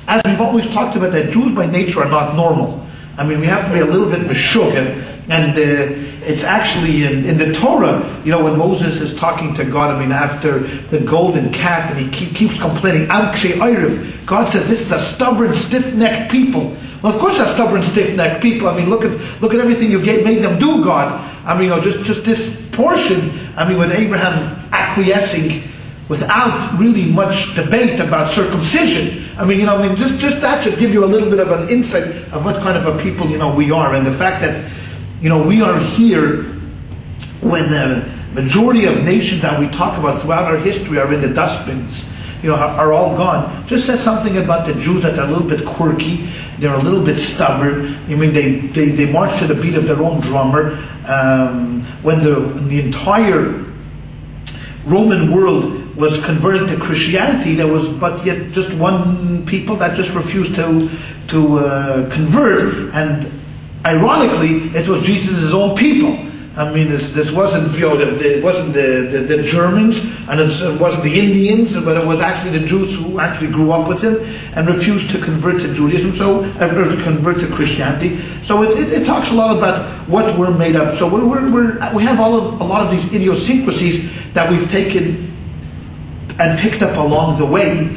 as we've always talked about, that Jews by nature are not normal. I mean, we have to be a little bit meshuggah, and it's actually in the Torah, when Moses is talking to God, I mean, after the golden calf, and he keeps complaining, God says, this is a stubborn, stiff-necked people. Well, of course, they're stubborn, stiff-necked people. I mean, look at everything you made them do, God. I mean, just this portion, I mean, with Abraham acquiescing without really much debate about circumcision. I mean, just that should give you a little bit of an insight of what kind of a people, we are. And the fact that, we are here when the majority of nations that we talk about throughout our history are in the dustbins, are all gone, just says something about the Jews, that they're a little bit quirky, they're a little bit stubborn. I mean, they march to the beat of their own drummer. When the entire Roman world was converting to Christianity, there was but yet just one people that just refused to convert, and ironically, it was Jesus' own people. I mean, this wasn't it wasn't the Germans, and it wasn't the Indians, but it was actually the Jews who actually grew up with him and refused to convert to Judaism, or to convert to Christianity. So it talks a lot about what we're made of. So we have a lot of these idiosyncrasies that we've taken and picked up along the way,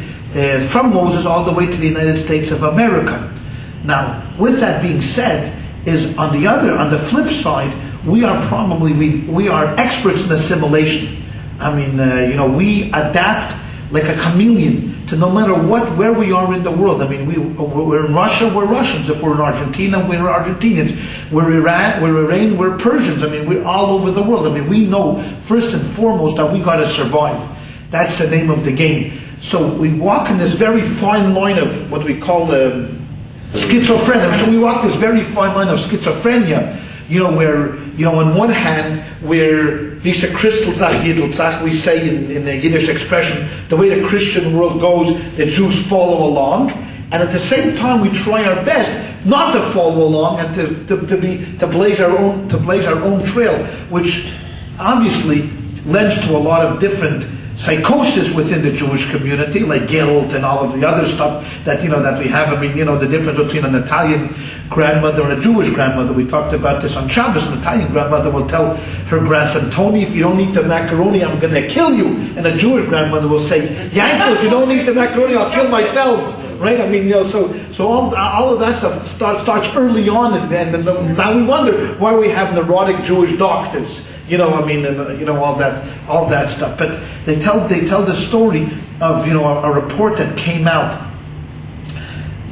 from Moses all the way to the United States of America. Now, with that being said, is on the flip side, we are experts in assimilation. I mean, we adapt like a chameleon to no matter where we are in the world. I mean, we're in Russia, we're Russians. If we're in Argentina, we're Argentinians. We're Iran, we're Persians. I mean, we're all over the world. I mean, we know first and foremost that we got to survive. That's the name of the game. So we walk in this very fine line of what we call schizophrenia. So we walk this very fine line of schizophrenia, where, on one hand, we're Lisa Christel, we say in the Yiddish expression, the way the Christian world goes, the Jews follow along, and at the same time we try our best not to follow along and to blaze our own trail, which obviously lends to a lot of different psychosis within the Jewish community, like guilt and all of the other stuff that that we have. I mean, the difference between an Italian grandmother and a Jewish grandmother. We talked about this on Shabbos. An Italian grandmother will tell her grandson, Tony, if you don't eat the macaroni, I'm going to kill you. And a Jewish grandmother will say, Yankel, if you don't eat the macaroni, I'll kill myself. Right? I mean, so all of that stuff starts early on, and now we wonder why we have neurotic Jewish doctors. All that stuff. But they tell the story of a report that came out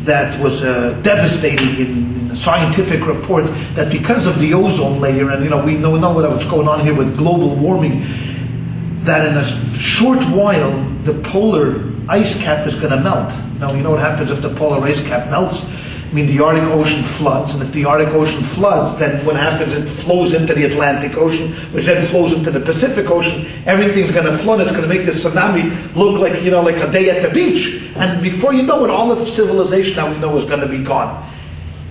that was devastating in the scientific report, that because of the ozone layer, and we know what's going on here with global warming, that in a short while the polar ice cap is going to melt. Now, you know what happens if the polar ice cap melts? I mean, the Arctic Ocean floods, and if the Arctic Ocean floods, then what happens, it flows into the Atlantic Ocean, which then flows into the Pacific Ocean. Everything's going to flood. It's going to make the tsunami look like, like a day at the beach. And before you know it, all of civilization that we know is going to be gone.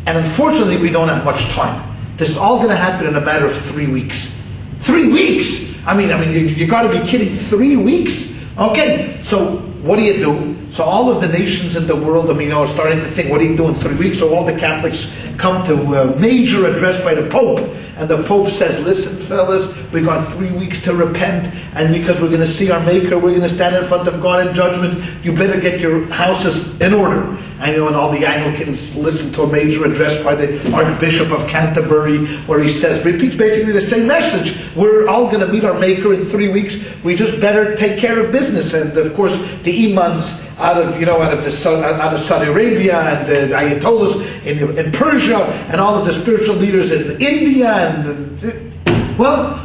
And unfortunately, we don't have much time. This is all going to happen in a matter of 3 weeks. 3 weeks! I mean, you got to be kidding. 3 weeks? Okay, so what do you do? So all of the nations in the world, are starting to think, what are you doing 3 weeks? So all the Catholics come to a major address by the Pope, and the Pope says, listen, fellas, we got 3 weeks to repent, and because we're going to see our Maker, we're going to stand in front of God in judgment, you better get your houses in order. And and all the Anglicans listen to a major address by the Archbishop of Canterbury, where he repeats basically the same message. We're all going to meet our Maker in 3 weeks. We just better take care of business. And of course, the imams out of Saudi Arabia, and the Ayatollahs in Persia, and all of the spiritual leaders in India, and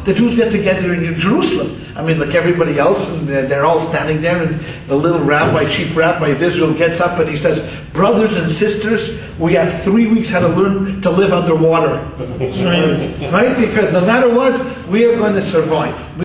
the Jews get together in Jerusalem. I mean, like everybody else, and they're all standing there, and the little chief rabbi of Israel gets up and he says, brothers and sisters, we have 3 weeks how to learn to live underwater. Right? Because no matter what, we are going to survive.